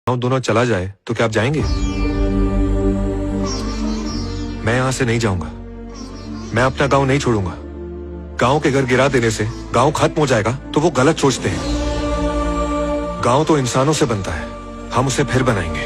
गाँव दोनों चला जाए तो क्या आप जाएंगे? मैं यहाँ से नहीं जाऊंगा। मैं अपना गांव नहीं छोड़ूंगा। गांव के घर गिरा देने से गांव खत्म हो जाएगा तो वो गलत सोचते हैं। गांव तो इंसानों से बनता है, हम उसे फिर बनाएंगे।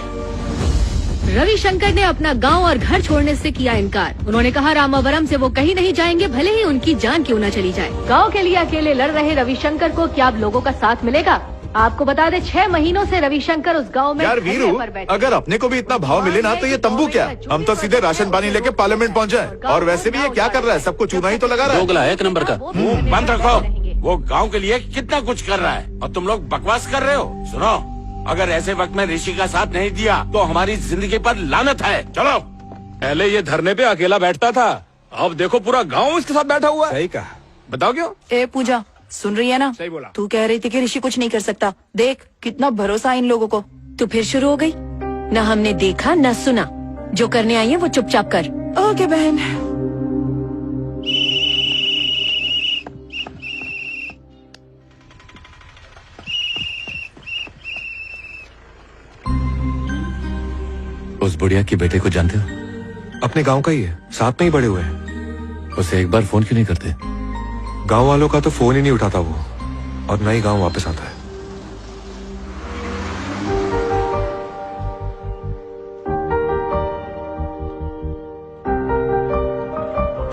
रविशंकर ने अपना गांव और घर छोड़ने से किया इनकार। उन्होंने कहा रामावरम से वो कहीं नहीं जाएंगे, भले ही उनकी जान क्यों न चली जाए। गांव के लिए अकेले लड़ रहे रविशंकर को क्या अब लोगों का साथ मिलेगा? आपको बता दें 6 महीनों से रविशंकर उस गांव में यार वीरू, अगर अपने को भी इतना भाव मिले ना तो ये तंबू क्या, हम तो सीधे राशन पानी लेके पार्लियामेंट पहुंच जाए। और वैसे भी ये क्या कर रहा है, सबको चूना ही तो लगा रहा है। दोगला है एक नंबर का। मुंह बंद रखो। वो गांव के लिए कितना कुछ कर रहा है और तुम लोग बकवास कर रहे हो। सुनो, अगर ऐसे वक्त में ऋषि का साथ नहीं दिया तो हमारी जिंदगी पर लानत है। चलो। पहले ये धरने पे अकेला बैठता था, अब देखो पूरा गांव इसके साथ बैठा हुआ है। सही कहा। बताओ क्यों? ए पूजा, सुन रही है ना? सही बोला। तू कह रही थी कि ऋषि कुछ नहीं कर सकता, देख कितना भरोसा इन लोगों को। तो फिर शुरू हो गई। न हमने देखा न सुना, जो करने आई है वो चुपचाप कर। ओके बहन। उस बुढ़िया की बेटे को जानते हो? अपने गांव का ही है, साथ में ही बड़े हुए हैं। उसे एक बार फोन क्यों नहीं करते? गांव वालों का तो फोन ही नहीं उठाता वो, और न ही गांव वापस आता है।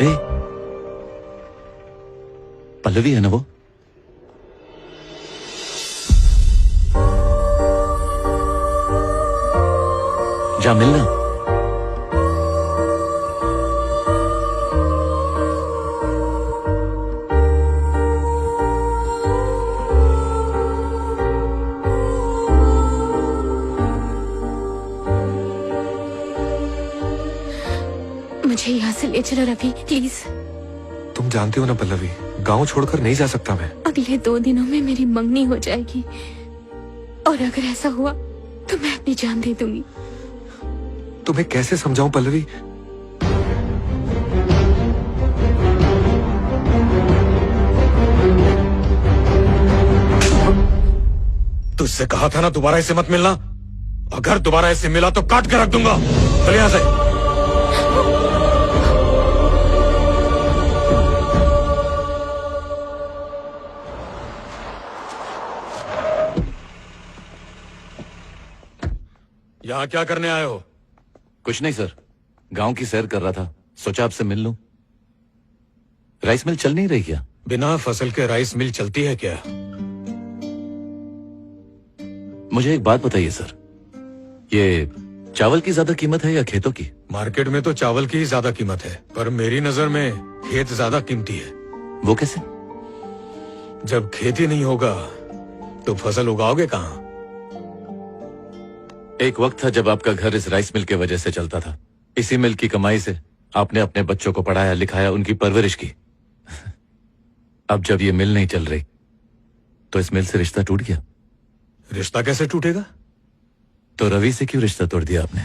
ए, पल्लवी है ना वो? जा मिलना। मुझे यहाँ से ले चलो रवि, प्लीज। तुम जानती हो ना पल्लवी, गांव छोड़कर नहीं जा सकता मैं। अगले 2 दिनों में मेरी मंगनी हो जाएगी, और अगर ऐसा हुआ तो मैं अपनी जान दे दूंगी। तुम्हें कैसे समझाऊं पल्लवी? तुझसे कहा था ना दोबारा इसे मत मिलना। अगर दोबारा इसे मिला तो काट के रख दूंगा। चल यहाँ से। यहाँ क्या करने आए हो? कुछ नहीं सर, गांव की सैर कर रहा था, सोचा आपसे मिल लूं। राइस मिल चल नहीं रही क्या? बिना फसल के राइस मिल चलती है क्या? मुझे एक बात बताइए सर, ये चावल की ज्यादा कीमत है या खेतों की? मार्केट में तो चावल की ही ज्यादा कीमत है, पर मेरी नजर में खेत ज्यादा कीमती है। वो कैसे? जब खेती नहीं होगा तो फसल उगाओगे कहाँ? एक वक्त था जब आपका घर इस राइस मिल के वजह से चलता था। इसी मिल की कमाई से आपने अपने बच्चों को पढ़ाया लिखाया, उनकी परवरिश की। अब जब ये मिल नहीं चल रही तो इस मिल से रिश्ता टूट गया। रिश्ता कैसे टूटेगा? तो रवि से क्यों रिश्ता तोड़ दिया आपने?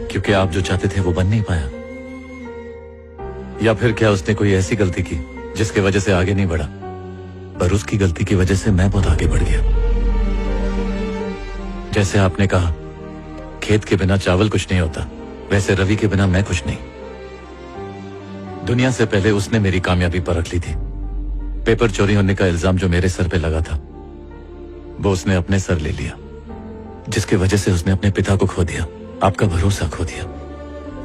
क्योंकि आप जो चाहते थे वो बन नहीं पाया? या फिर क्या उसने कोई ऐसी गलती की जिसकी वजह से आगे नहीं बढ़ा, पर उसकी गलती की वजह से मैं बहुत आगे बढ़ गया? जैसे आपने कहा खेत के बिना चावल कुछ नहीं होता, वैसे रवि के बिना मैं कुछ नहीं। दुनिया से पहले उसने मेरी कामयाबी परख ली थी। पेपर चोरी होने का इल्जाम जो मेरे सर पे लगा था वो उसने अपने सर ले लिया, जिसकी वजह से उसने अपने पिता को खो दिया, आपका भरोसा खो दिया,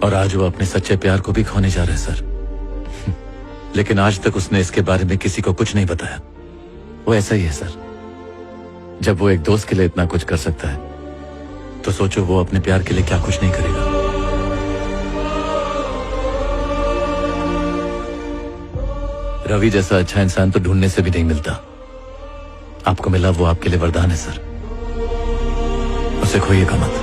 और आज वो अपने सच्चे प्यार को भी खोने जा रहा है सर। लेकिन आज तक उसने इसके बारे में किसी को कुछ नहीं बताया। वो ऐसा ही है सर, जब वो एक दोस्त के लिए इतना कुछ कर सकता है तो सोचो वो अपने प्यार के लिए क्या कुछ नहीं करेगा। रवि जैसा अच्छा इंसान तो ढूंढने से भी नहीं मिलता। आपको मिला वो आपके लिए वरदान है सर, उसे खोइएगा मत।